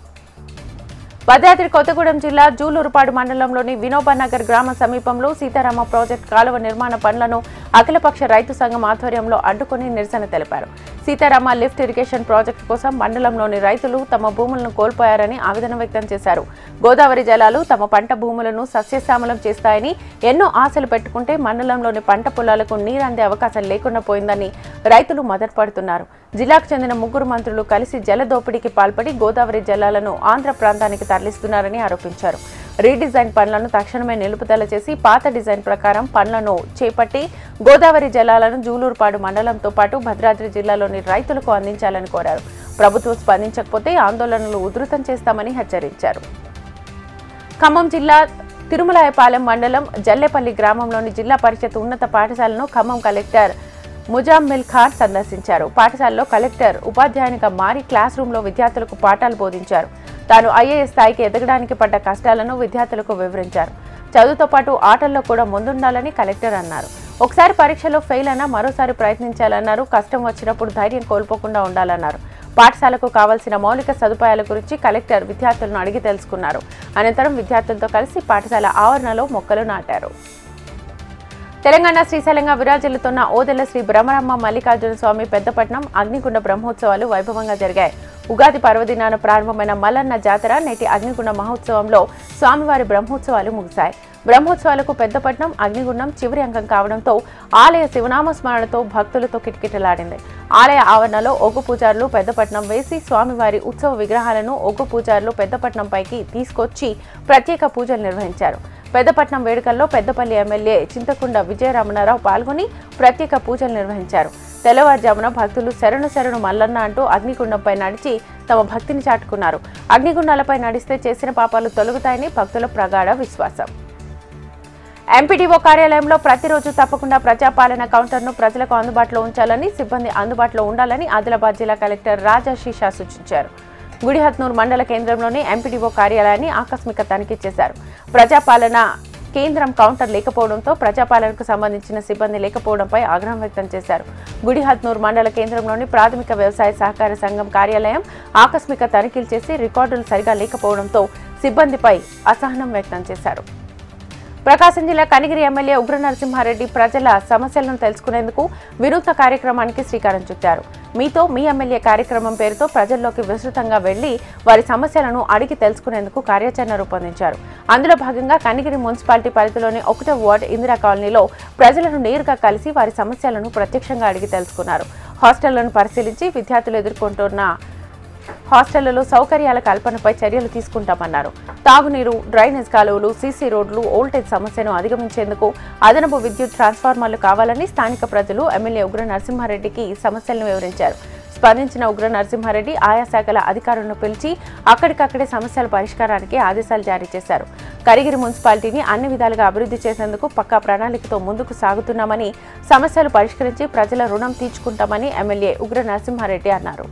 A: భద్రాద్రి కొత్తగూడెం జిల్లా జూలూరుపాడు మండలంలోని వినోబానగర్ గ్రామ సమీపంలో సీతారామ ప్రాజెక్టు కాలువ నిర్మాణ పనులను అఖిలపక్ష రైతు సంఘం ఆధ్వర్యంలో అడ్డుకుని నిరసన తెలిపారు. సీతారామ లిఫ్ట్ ఇరిగేషన్ ప్రాజెక్టు కోసం మండలంలోని రైతులు తమ భూములను కోల్పోయారని ఆవేదన వ్యక్తం చేశారు. గోదావరి జలాలు తమ పంట భూములను సస్యశ్యామలం చేస్తాయని ఎన్నో ఆశలు పెట్టుకుంటే మండలంలోని పంట పొలాలకు నీరందే అవకాశం లేకుండా పోయిందని రైతులు మదనపడుతున్నారు. జిల్లాకు చెందిన 3 మంత్రులు కలిసి జల దోపిడీకి పాల్పడి గోదావరి జలాలను ఆంధ్ర ప్రాంతానికి తరలిస్తున్నారని ఆరోపించారు. రీడిజైన్ పనులను తక్షణమే నిలుపుదల చేసి పాత డిజైన్ ప్రకారం పనులను చేపట్టి గోదావరి జలాలను జూలూరుపాడు మండలంతో పాటు భద్రాద్రి జిల్లాలోని రైతులకు అందించాలని కోరారు. ప్రభుత్వం స్పందించకపోతే ఆందోళనలు ఉధృతం చేస్తామని హెచ్చరించారు. ఖమ్మం జిల్లా తిరుమలాయపాలెం మండలం జల్లేపల్లి గ్రామంలోని జిల్లా పరిషత్ ఉన్నత పాఠశాలను ఖమ్మం కలెక్టర్ ముజామ్మిల్ ఖాన్ సందర్శించారు. పాఠశాలలో కలెక్టర్ ఉపాధ్యాయునిగా మారి క్లాస్ రూమ్ లో విద్యార్థులకు పాఠాలు బోధించారు. తాను ఐఏఎస్ స్థాయికి ఎదగడానికి పడ్డ కష్టాలను విద్యార్థులకు వివరించారు. చదువుతో పాటు ఆటల్లో కూడా ముందుండాలని కలెక్టర్ అన్నారు. ఒకసారి పరీక్షలో ఫెయిల్ అయినా మరోసారి ప్రయత్నించాలన్నారు. కష్టం వచ్చినప్పుడు ధైర్యం కోల్పోకుండా ఉండాలన్నారు. పాఠశాలకు కావాల్సిన మౌలిక సదుపాయాల గురించి కలెక్టర్ విద్యార్థులను అడిగి తెలుసుకున్నారు. అనంతరం విద్యార్థులతో కలిసి పాఠశాల ఆవరణలో మొక్కలు నాటారు. తెలంగాణ శ్రీశైలంగా విరాజిల్లుతున్న ఓదెల శ్రీ బ్రహ్మరమ్మ మల్లికార్జున స్వామి పెద్దపట్నం అగ్నిగుండ బ్రహ్మోత్సవాలు వైభవంగా జరిగాయి. ఉగాది పర్వదినాన ప్రారంభమైన మల్లన్న జాతర నేటి అగ్నిగుండ మహోత్సవంలో స్వామివారి బ్రహ్మోత్సవాలు ముగిశాయి. బ్రహ్మోత్సవాలకు పెద్దపట్నం అగ్నిగుండం చివరి అంగం కావడంతో ఆలయ శివనామ స్మరణతో భక్తులతో కిటకిటలాడింది. ఆలయ ఆవరణలో ఒగ్గు పూజారులు పెద్దపట్నం వేసి స్వామివారి ఉత్సవ విగ్రహాలను ఒగ్గు పూజారులు పెద్దపట్నం పైకి తీసుకొచ్చి ప్రత్యేక పూజలు నిర్వహించారు. పెద్దపట్నం వేడుకల్లో పెద్దపల్లి ఎమ్మెల్యే చింతకుండ విజయరమణారావు పాల్గొని ప్రత్యేక పూజలు నిర్వహించారు. తెల్లవారుజామున భక్తులు శరణు శరణు మల్లన్న అంటూ అగ్నిగుండంపై నడిచి తమ భక్తిని చాటుకున్నారు. అగ్నిగుండాలపై నడిస్తే చేసిన పాపాలు తొలగుతాయని భక్తుల ప్రగాఢ విశ్వాసం. ఎంపీడీఓ కార్యాలయంలో ప్రతిరోజు తప్పకుండా ప్రజాపాలన కౌంటర్ను ప్రజలకు అందుబాటులో ఉంచాలని, సిబ్బంది అందుబాటులో ఉండాలని ఆదిలాబాద్ జిల్లా కలెక్టర్ రాజా శీషా సూచించారు. గుడిహత్నూర్ మండల కేంద్రంలోని ఎంపీడీఓ కార్యాలయాన్ని ఆకస్మిక తనిఖీ చేశారు. ప్రజాపాలన కేంద్రం కౌంటర్ లేకపోవడంతో ప్రజాపాలనకు సంబంధించిన సిబ్బంది లేకపోవడంపై ఆగ్రహం వ్యక్తం చేశారు. గుడిహత్నూర్ మండల కేంద్రంలోని ప్రాథమిక వ్యవసాయ సహకార సంఘం కార్యాలయం ఆకస్మిక తనిఖీలు చేసి రికార్డులు సరిగా లేకపోవడంతో సిబ్బందిపై అసహనం వ్యక్తం చేశారు. ప్రకాశం జిల్లా కనిగిరి ఎమ్మెల్యే ఉగ్ర నరసింహారెడ్డి ప్రజల సమస్యలను తెలుసుకునేందుకు వినూత్న కార్యక్రమానికి శ్రీకారం చుట్టారు. మీతో మీ ఎమ్మెల్యే కార్యక్రమం పేరుతో ప్రజల్లోకి విస్తృతంగా వెళ్లి వారి సమస్యలను అడిగి తెలుసుకునేందుకు కార్యాచరణ రూపొందించారు. అందులో భాగంగా కనిగిరి మున్సిపాలిటీ పరిధిలోని 1వ వార్డు ఇందిరా కాలనీలో ప్రజలను నేరుగా కలిసి వారి సమస్యలను ప్రత్యక్షంగా అడిగి తెలుసుకున్నారు. హాస్టళ్లను పరిశీలించి విద్యార్థులు ఎదుర్కొంటున్న హాస్టళ్లలో సౌకర్యాల కల్పనపై చర్యలు తీసుకుంటామన్నారు. తాగునీరు, డ్రైనేజ్ కాలువలు, సీసీ రోడ్లు, ఓల్టేజ్ సమస్యను అధిగమించేందుకు అదనపు విద్యుత్ ట్రాన్స్ఫార్మర్లు కావాలని స్థానిక ప్రజలు ఎమ్మెల్యే ఉగ్ర నరసింహారెడ్డికి సమస్యలను వివరించారు. స్పందించిన ఉగ్ర నరసింహారెడ్డి ఆయా శాఖల అధికారులను పిలిచి అక్కడికక్కడే సమస్యల పరిష్కారానికి ఆదేశాలు జారీ చేశారు. కనిగిరి మున్సిపాలిటీని అన్ని విధాలుగా అభివృద్ధి చేసేందుకు పక్కా ప్రణాళికతో ముందుకు సాగుతున్నామని, సమస్యలు పరిష్కరించి ప్రజల రుణం తీర్చుకుంటామని ఎమ్మెల్యే ఉగ్ర నరసింహారెడ్డి అన్నారు.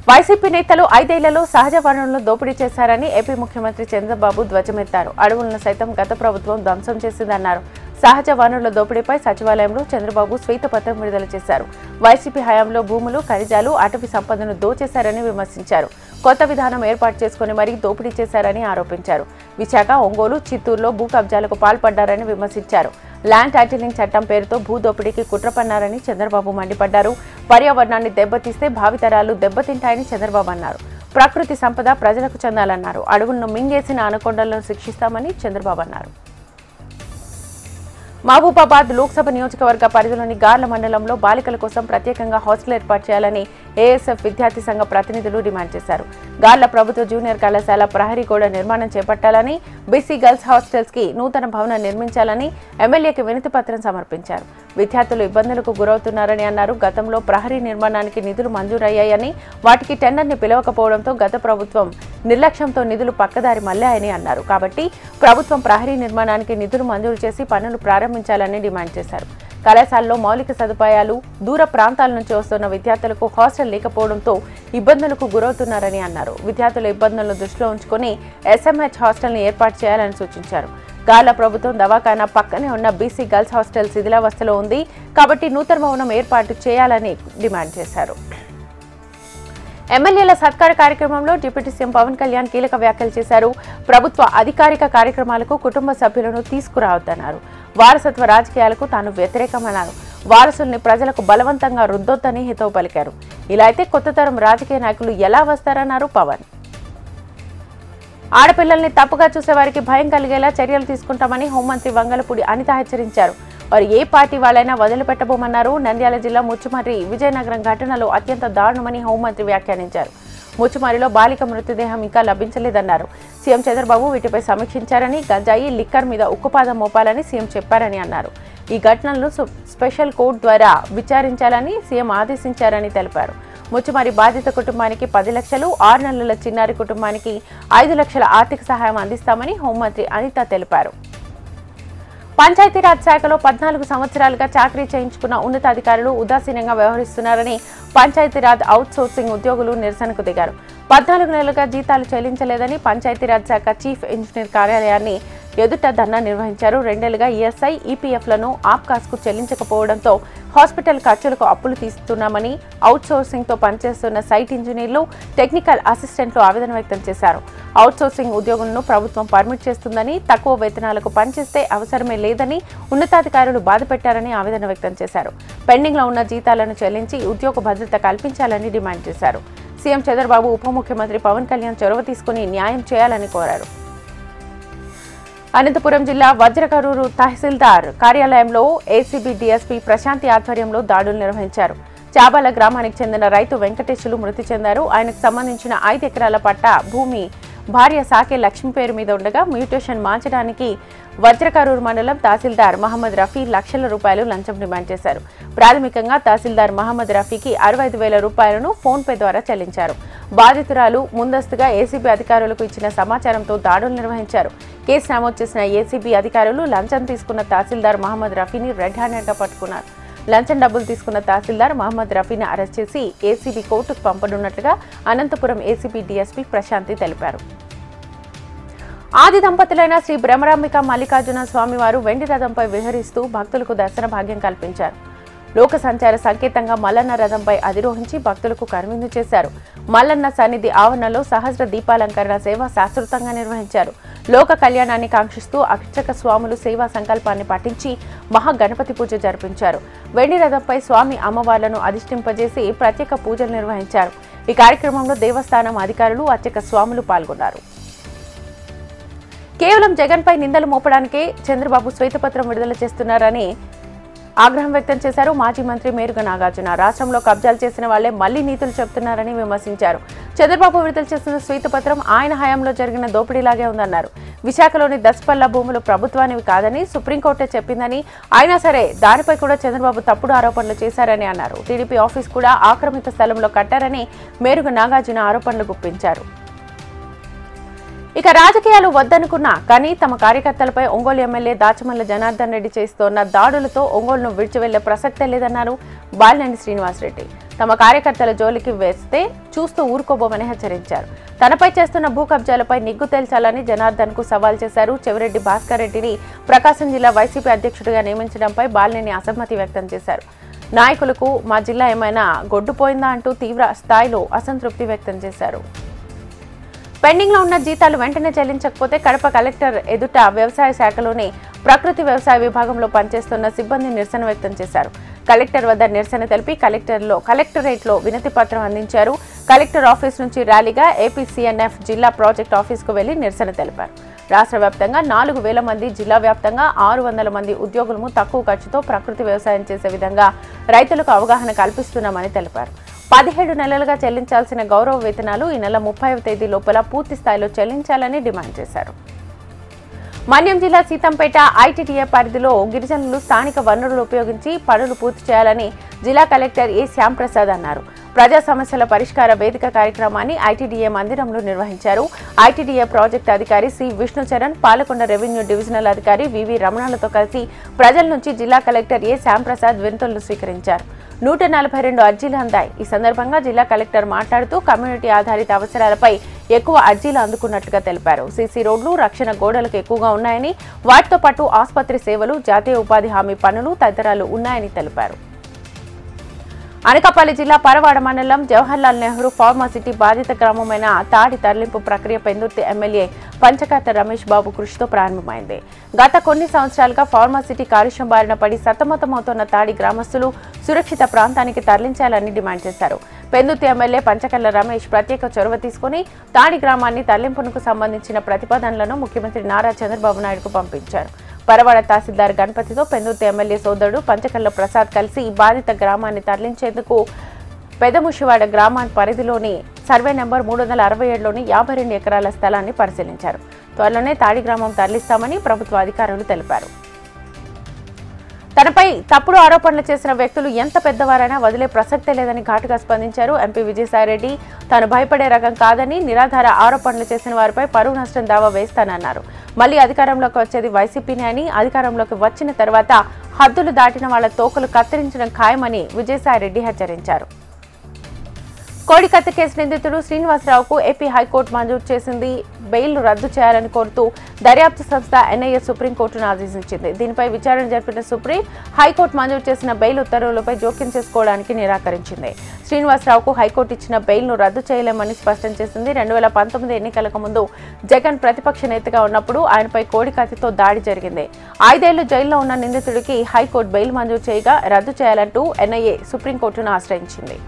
A: వైసీపీ నేతలు 5 ఏళ్లలో సహజ వనరులను దోపిడీ చేశారని ఏపీ ముఖ్యమంత్రి చంద్రబాబు ధ్వజమెత్తారు. అడవులను సైతం గత ప్రభుత్వం ధ్వంసం చేసిందన్నారు. సహజ వనరుల దోపిడీపై సచివాలయంలో చంద్రబాబు శ్వేతపత్రం విడుదల చేశారు. వైసీపీ హయాంలో భూములు, ఖనిజాలు, అటవీ సంపదను దోచేశారని విమర్శించారు. కొత్త విధానం ఏర్పాటు చేసుకుని మరీ దోపిడీ చేశారని ఆరోపించారు. విశాఖ, ఒంగోలు, చిత్తూరులో భూ కబ్జాలకు పాల్పడ్డారని విమర్శించారు. ల్యాండ్ టైటిలింగ్ చట్టం పేరుతో భూ దోపిడీకి కుట్ర పన్నారని చంద్రబాబు మండిపడ్డారు. పర్యావరణాన్ని దెబ్బతీస్తే భావితరాలు దెబ్బతింటాయని చంద్రబాబు అన్నారు. ప్రకృతి సంపద ప్రజలకు చెందాలన్నారు. అడవులను మింగేసిన అనకొండలను శిక్షిస్తామని చంద్రబాబు అన్నారు. మహబూబాబాద్ లోక్సభ నియోజకవర్గ పరిధిలోని గార్ల మండలంలో బాలికల కోసం ప్రత్యేకంగా హాస్టల్ ఏర్పాటు చేయాలని ఏఎస్ఎఫ్ విద్యార్థి సంఘ ప్రతినిధులు డిమాండ్ చేశారు. గార్ల ప్రభుత్వ జూనియర్ కళాశాల ప్రహరీ గోడ నిర్మాణం చేపట్టాలని, బీసీ గర్ల్స్ హాస్టల్స్ కి నూతన భవనం నిర్మించాలని ఎమ్మెల్యేకి వినతి పత్రం సమర్పించారు. విద్యార్థులు ఇబ్బందులకు గురవుతున్నారని అన్నారు. గతంలో ప్రహరీ నిర్మాణానికి నిధులు మంజూరయ్యాయని, వాటికి టెండర్ని పిలవకపోవడంతో గత ప్రభుత్వం నిర్లక్ష్యంతో నిధులు పక్కదారి మళ్లాయని అన్నారు. కాబట్టి ప్రభుత్వం ప్రహరీ నిర్మాణానికి నిధులు మంజూరు చేసి పనులు ప్రారంభించాలని డిమాండ్ చేశారు. కళాశాలలో మౌలిక సదుపాయాలు, దూర ప్రాంతాల నుంచి వస్తున్న విద్యార్థులకు హాస్టల్ లేకపోవడంతో ఇబ్బందులకు గురవుతున్నారని అన్నారు. విద్యార్థుల ఇబ్బందులను దృష్టిలో ఉంచుకుని ఎస్ఎంహెచ్ హాస్టల్ని ఏర్పాటు చేయాలని సూచించారు. గార్ల ప్రభుత్వం దవాఖానా పక్కనే ఉన్న బీసీ గర్ల్స్ హాస్టల్ శిథిలావస్థలో ఉంది కాబట్టి నూతన భవనం ఏర్పాటు చేయాలని డిమాండ్ చేశారు. ఎమ్మెల్యేల సత్కార కార్యక్రమంలో డిప్యూటీ సీఎం పవన్ కళ్యాణ్ కీలక వ్యాఖ్యలు చేశారు. ప్రభుత్వ అధికారిక కార్యక్రమాలకు కుటుంబ సభ్యులను తీసుకురావద్దన్నారు. వారసత్వ రాజకీయాలకు తాను వ్యతిరేకమన్నారు. వారసుల్ని ప్రజలకు బలవంతంగా రుద్దొద్దని హితవు పలికారు. ఇలా అయితే కొత్త తరం రాజకీయ నాయకులు ఎలా వస్తారన్నారు పవన్. ఆడపిల్లల్ని తప్పుగా చూసే వారికి భయం కలిగేలా చర్యలు తీసుకుంటామని హోంమంత్రి వంగలపూడి అనిత హెచ్చరించారు. వారు ఏ పార్టీ వాళ్ళైనా వదిలిపెట్టబోమన్నారు. నంద్యాల జిల్లా ముచ్చుమర్రి విజయనగరం ఘటనలో అత్యంత దారుణమని హోంమంత్రి వ్యాఖ్యానించారు. ముచ్చుమర్రిలో బాలిక మృతదేహం ఇంకా లభించలేదన్నారు. సీఎం చంద్రబాబు వీటిపై సమీక్షించారని, గంజాయి, లిక్కర్ మీద ఉక్కుపాదం మోపాలని సీఎం చెప్పారని అన్నారు. ఈ ఘటనలను స్పెషల్ కోర్టు ద్వారా విచారించాలని సీఎం ఆదేశించారని తెలిపారు. ముచ్చుమర్రి బాధిత కుటుంబానికి 10 లక్షలు, 6 నెలల చిన్నారి కుటుంబానికి 5 లక్షల ఆర్థిక సహాయం అందిస్తామని హోంమంత్రి అనిత తెలిపారు. పంచాయతీరాజ్ శాఖలో 14 సంవత్సరాలుగా చాకరీ చేయించుకున్న ఉన్నతాధికారులు ఉదాసీనంగా వ్యవహరిస్తున్నారని పంచాయతీరాజ్ అవుట్ సోర్సింగ్ ఉద్యోగులు నిరసనకు దిగారు. 14 నెలలుగా జీతాలు చెల్లించలేదని పంచాయతీరాజ్ శాఖ చీఫ్ ఇంజనీర్ కార్యాలయాన్ని ఎదుట ధర్నా నిర్వహించారు. 2 ఏళ్లుగా ఈఎస్ఐ, ఈపీఎఫ్లను ఆప్కాస్కు చెల్లించకపోవడంతో హాస్పిటల్ ఖర్చులకు అప్పులు తీస్తున్నామని అవుట్ సోర్సింగ్ తో పనిచేస్తున్న సైట్ ఇంజనీర్లు, టెక్నికల్ అసిస్టెంట్లు ఆవేదన వ్యక్తం చేశారు. అవుట్ సోర్సింగ్ ఉద్యోగులను ప్రభుత్వం పర్మిట్ చేస్తుందని, తక్కువ వేతనాలకు పనిచేస్తే అవసరమే లేదని ఉన్నతాధికారులు బాధపెట్టారని ఆవేదన వ్యక్తం చేశారు. పెండింగ్ లో ఉన్న జీతాలను చెల్లించి ఉద్యోగ భద్రత కల్పించాలని డిమాండ్ చేశారు. సీఎం చంద్రబాబు, ఉప ముఖ్యమంత్రి పవన్ కళ్యాణ్ చొరవ తీసుకుని న్యాయం చేయాలని కోరారు. అనంతపురం జిల్లా వజ్రకరూరు తహసీల్దార్ కార్యాలయంలో ఏసీబీ డీఎస్పీ ప్రశాంతి ఆధ్వర్యంలో దాడులు నిర్వహించారు. చాబాల గ్రామానికి చెందిన రైతు వెంకటేశ్వరు మృతి చెందారు. ఆయనకు సంబంధించిన 5 ఎకరాల పట్టా భూమి భార్య సాకే లక్ష్మి పేరు మీద ఉండగా మ్యూటేషన్ మార్చడానికి వజ్రకరూరు మండలం తహసీల్దార్ మహమ్మద్ రఫీ లక్షల రూపాయలు లంచం డిమాండ్ చేశారు. ప్రాథమికంగా తహసీల్దార్ మహమ్మద్ రఫీకి 65,000 రూపాయలను ఫోన్ పే ద్వారా చెల్లించారు. బాధితురాలు ముందస్తుగా ఏసీబీ అధికారులకు ఇచ్చిన సమాచారంతో దాడులు నిర్వహించారు. కేసు నమోదు చేసిన ఏసీబీ అధికారులు లంచం తీసుకున్న తహసీల్దార్ మహమ్మద్ రఫీని రెడ్ హ్యాండెడ్గా పట్టుకున్నారు. లంచం డబ్బులు తీసుకున్న తహసీల్దార్ మహమ్మద్ రఫీని అరెస్ట్ చేసి ఏసీబీ కోర్టుకు పంపనున్నట్లుగా అనంతపురం ఏసీబీ డీఎస్పీ ప్రశాంతి తెలిపారు. ఆది దంపతులైన శ్రీ బ్రహ్మరాంబిక మల్లికార్జున స్వామివారు వెండి రథంపై విహరిస్తూ భక్తులకు దర్శన భాగ్యం కల్పించారు. లోక సంచార సంకేతంగా మల్లన్న రథంపై అధిరోహించి భక్తులకు కనువిందు చేశారు. మల్లన్న సన్నిధి ఆవరణలో సహస్ర దీపాలంకరణ సేవ శాస్త్రోక్తంగా నిర్వహించారు. లోక కళ్యాణాన్ని కాంక్షిస్తూ అర్చక స్వాములు సేవా సంకల్పాన్ని పఠించి మహాగణపతి పూజ జరిపించారు. వెండి రథంపై స్వామి అమ్మవార్లను అధిష్ఠింపజేసి ప్రత్యేక పూజలు నిర్వహించారు. ఈ కార్యక్రమంలో దేవస్థానం అధికారులు, అర్చక స్వాములు పాల్గొన్నారు. కేవలం జగన్పై నిందలు మోపడానికే చంద్రబాబు శ్వేతపత్రం విడుదల చేస్తున్నారని ఆగ్రహం వ్యక్తం చేశారు. మాజీ మంత్రి మేరుగ నాగార్జున రాష్ట్రంలో కబ్జాలు చేసిన వాళ్లే మళ్లీ నీతులు చెబుతున్నారని విమర్శించారు. చంద్రబాబు విడుదల చేసిన శ్వేతపత్రం ఆయన హయాంలో జరిగిన దోపిడీలాగే ఉందన్నారు. విశాఖలోని దసపల్ల భూములు ప్రభుత్వానివి కాదని సుప్రీంకోర్టే చెప్పిందని, అయినా సరే దానిపై కూడా చంద్రబాబు తప్పుడు ఆరోపణలు చేశారని అన్నారు. టీడీపీ ఆఫీస్ కూడా ఆక్రమిత స్థలంలో కట్టారని మేరుగ నాగార్జున ఆరోపణలు గుప్పించారు. ఇక రాజకీయాలు వద్దనుకున్నా కానీ తమ కార్యకర్తలపై ఒంగోలు ఎమ్మెల్యే దాచమల్ల జనార్దన్ రెడ్డి చేస్తోన్న దాడులతో ఒంగోలును విడిచి వెళ్లే ప్రసక్తే లేదన్నారు బాలినేని శ్రీనివాసరెడ్డి. తమ కార్యకర్తల జోలికి వేస్తే చూస్తూ ఊరుకోబోమని హెచ్చరించారు. తనపై చేస్తున్న భూ కబ్జాలపై నిగ్గు తేల్చాలని జనార్దన్ కు సవాల్ చేశారు. చెవిరెడ్డి భాస్కర్ రెడ్డిని ప్రకాశం జిల్లా వైసీపీ అధ్యక్షుడిగా నియమించడంపై బాలినేని అసమ్మతి వ్యక్తం చేశారు. నాయకులకు మా జిల్లా ఏమైనా గొడ్డుపోయిందా అంటూ తీవ్ర స్థాయిలో అసంతృప్తి వ్యక్తం చేశారు. పెండింగ్ లో ఉన్న జీతాలు వెంటనే చెల్లించకపోతే కడప కలెక్టర్ ఎదుట వ్యవసాయ శాఖలోని ప్రకృతి వ్యవసాయ విభాగంలో పనిచేస్తున్న సిబ్బంది నిరసన వ్యక్తం చేశారు. కలెక్టర్ వద్ద నిరసన తెలిపి కలెక్టరేట్లో వినతి పత్రం అందించారు. కలెక్టర్ ఆఫీస్ నుంచి ర్యాలీగా ఏపీసీఎన్ఎఫ్ జిల్లా ప్రాజెక్ట్ ఆఫీస్ కు వెళ్లి నిరసన తెలిపారు. రాష్ట్ర వ్యాప్తంగా 4,000 మంది, జిల్లా వ్యాప్తంగా 600 మంది ఉద్యోగులను తక్కువ ఖర్చుతో ప్రకృతి వ్యవసాయం చేసే విధంగా రైతులకు అవగాహన కల్పిస్తున్నామని తెలిపారు. 17 నెలలుగా చెల్లించాల్సిన గౌరవ వేతనాలు ఈ నెల 30వ తేదీ లోపల పూర్తి స్థాయిలో చెల్లించాలని డిమాండ్ చేశారు. మన్యం జిల్లా సీతంపేట ఐటీడీఏ పరిధిలో గిరిజనులు స్థానిక వనరులు ఉపయోగించి పనులు పూర్తి చేయాలని జిల్లా కలెక్టర్ ఏ శ్యాంప్రసాద్ అన్నారు. ప్రజా సమస్యల పరిష్కార వేదిక కార్యక్రమాన్ని ఐటీడీఏ మందిరంలో నిర్వహించారు. ఐటీడీఏ ప్రాజెక్టు అధికారి C Vishnucharan, Palakonda revenue divisional అధికారి వివి రమణలతో కలిసి ప్రజల నుంచి జిల్లా కలెక్టర్ ఏ శ్యాంప్రసాద్ వినతులు స్వీకరించారు. 142 అర్జీలు అందాయి. ఈ సందర్భంగా జిల్లా కలెక్టర్ మాట్లాడుతూ కమ్యూనిటీ ఆధారిత అవసరాలపై ఎక్కువ అర్జీలు అందుకున్నట్లుగా తెలిపారు. సీసీ రోడ్లు, రక్షణ గోడలకు ఎక్కువగా ఉన్నాయని, వాటితో పాటు ఆసుపత్రి సేవలు, జాతీయ ఉపాధి హామీ పనులు తదితరాలు ఉన్నాయని తెలిపారు. అనకాపల్లి జిల్లా పరవాడ మండలం జవహర్లాల్ నెహ్రూ ఫార్మాసిటీ బాధిత గ్రామమైన తాడి తరలింపు ప్రక్రియ పెందుర్తి ఎమ్మెల్యే పంచకర్త రమేష్ బాబు కృషితో ప్రారంభమైంది. గత కొన్ని సంవత్సరాలుగా ఫార్మాసిటీ కాలుష్యం బారిన పడి సతమతమవుతున్న తాడి గ్రామస్తులు సురక్షిత ప్రాంతానికి తరలించాలని డిమాండ్ చేశారు. పెందుర్తి ఎమ్మెల్యే పంచకర్ల రమేష్ ప్రత్యేక చొరవ తీసుకుని తాడి గ్రామాన్ని తరలింపునకు సంబంధించిన ప్రతిపాదనలను ముఖ్యమంత్రి నారా చంద్రబాబు నాయుడుకు పంపించారు. పరవాడ తహసీల్దార్ గణపతితో పెందుర్తి ఎమ్మెల్యే సోదరుడు పంచకర్ల ప్రసాద్ కలిసి బాధిత గ్రామాన్ని తరలించేందుకు పెదముషివాడ గ్రామ పరిధిలోని సర్వే నెంబర్ 367లోని 52 ఎకరాల స్థలాన్ని పరిశీలించారు. త్వరలోనే తాడి గ్రామం తరలిస్తామని ప్రభుత్వ అధికారులు తెలిపారు. తనపై తప్పుడు ఆరోపణలు చేసిన వ్యక్తులు ఎంత పెద్దవారైనా వదిలే ప్రసక్తే లేదని ఘాటుగా స్పందించారు. ఎంపీ విజయసాయిరెడ్డి తాను భయపడే రకం కాదని, నిరాధార ఆరోపణలు చేసిన వారిపై పరువు నష్టం దావా వేస్తానన్నారు. మళ్లీ అధికారంలోకి వచ్చేది వైసీపీనే అని, అధికారంలోకి వచ్చిన తర్వాత హద్దులు దాటిన వాళ్ల తోకలు కత్తిరించడం ఖాయమని విజయసాయిరెడ్డి హెచ్చరించారు. కోడికత్తి కేసు నిందితుడు శ్రీనివాసరావుకు ఏపీ హైకోర్టు మంజూరు చేసింది. బెయిల్ రద్దు చేయాలని కోరుతూ దర్యాప్తు సంస్థ ఎన్ఐఏ సుప్రీంకోర్టును ఆదేశించింది. దీనిపై విచారణ జరిపిన సుప్రీం హైకోర్టు మంజూరు చేసిన బెయిల్ ఉత్తర్వులపై జోక్యం చేసుకోవడానికి నిరాకరించింది. శ్రీనివాసరావుకు హైకోర్టు ఇచ్చిన బెయిల్ను రద్దు చేయలేమని స్పష్టం చేసింది. 2019 ఎన్నికలకు ముందు జగన్ ప్రతిపక్ష నేతగా ఉన్నప్పుడు ఆయనపై కోడికత్తితో దాడి జరిగింది. 5 ఏళ్లు జైల్లో ఉన్న నిందితుడికి హైకోర్టు బెయిల్ మంజూరు చేయగా రద్దు చేయాలంటూ ఎన్ఐఏ సుప్రీంకోర్టును ఆశ్రయించింది.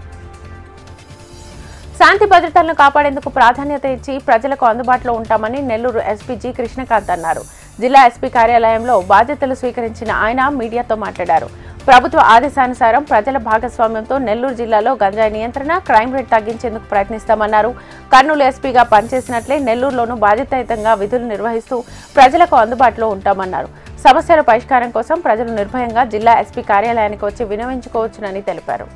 A: శాంతి భద్రతలను కాపాడేందుకు ప్రాధాన్యత ఇచ్చి ప్రజలకు అందుబాటులో ఉంటామని నెల్లూరు ఎస్పీ జి కృష్ణకాంత్ అన్నారు. జిల్లా ఎస్పీ కార్యాలయంలో బాధ్యతలు స్వీకరించిన ఆయన మీడియాతో మాట్లాడారు. ప్రభుత్వ ఆదేశానుసారం ప్రజల భాగస్వామ్యంతో నెల్లూరు జిల్లాలో గంజాయి నియంత్రణ, క్రైమ్ రేట్ తగ్గించేందుకు ప్రయత్నిస్తామన్నారు. కర్నూలు ఎస్పీగా పనిచేసినట్లే నెల్లూరులోనూ బాధ్యతాయుతంగా విధులు నిర్వహిస్తూ ప్రజలకు అందుబాటులో ఉంటామన్నారు. సమస్యల పరిష్కారం కోసం ప్రజలు నిర్భయంగా జిల్లా ఎస్పీ కార్యాలయానికి వచ్చి విన్నవించుకోవచ్చునని తెలిపారు.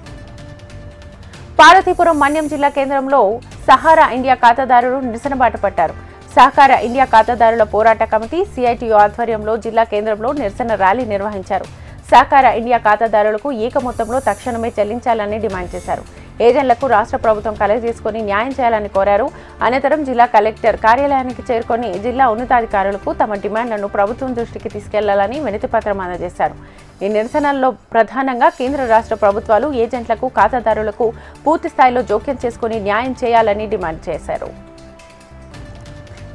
A: పార్వతీపురం మన్యం జిల్లా కేంద్రంలో సహారా ఇండియా ఖాతాదారులు నిరసన బాట పట్టారు. సహకార ఇండియా ఖాతాదారుల పోరాట కమిటీ సిఐటియు ఆధ్వర్యంలో జిల్లా కేంద్రంలో నిరసన ర్యాలీ నిర్వహించారు. సహకార ఇండియా ఖాతాదారులకు ఏక మొత్తంలో తక్షణమే చెల్లించాలని డిమాండ్ చేశారు. ఏజెంట్లకు రాష్ట్ర ప్రభుత్వం కలగజేసుకుని న్యాయం చేయాలని కోరారు. అనంతరం జిల్లా కలెక్టర్ కార్యాలయానికి చేరుకొని జిల్లా ఉన్నతాధికారులకు తమ డిమాండ్లను ప్రభుత్వం దృష్టికి తీసుకెళ్లాలని వినతిపత్రం అందజేశారు. ఈ నిరసనల్లో ప్రధానంగా కేంద్ర రాష్ట్ర ప్రభుత్వాలు ఏజెంట్లకు, ఖాతాదారులకు పూర్తి స్థాయిలో జోక్యం చేసుకుని న్యాయం చేయాలని డిమాండ్ చేశారు.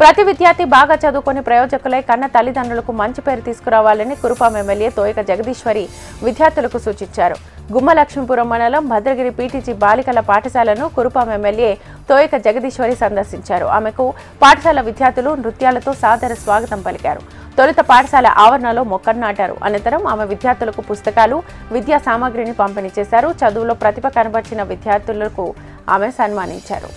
A: ప్రతి విద్యార్థి బాగా చదువుకొని ప్రయోజకులై కన్న తల్లిదండ్రులకు మంచి పేరు తీసుకురావాలని కురుపాం ఎమ్మెల్యే తోయక జగదీశ్వరి విద్యార్థులకు సూచించారు. గుమ్మలక్ష్మీపురం మండలం భద్రగిరి పీటీజీ బాలికల పాఠశాలను కురుపాం ఎమ్మెల్యే తోయక జగదీశ్వరి సందర్శించారు. ఆమెకు పాఠశాల విద్యార్థులు నృత్యాలతో సాదర స్వాగతం పలికారు. తొలుత పాఠశాల ఆవరణలో మొక్కలు నాటారు. అనంతరం ఆమె విద్యార్థులకు పుస్తకాలు, విద్యా సామాగ్రిని పంపిణీ చేశారు. చదువులో ప్రతిభ కనబర్చిన విద్యార్థులకు ఆమె సన్మానించారు.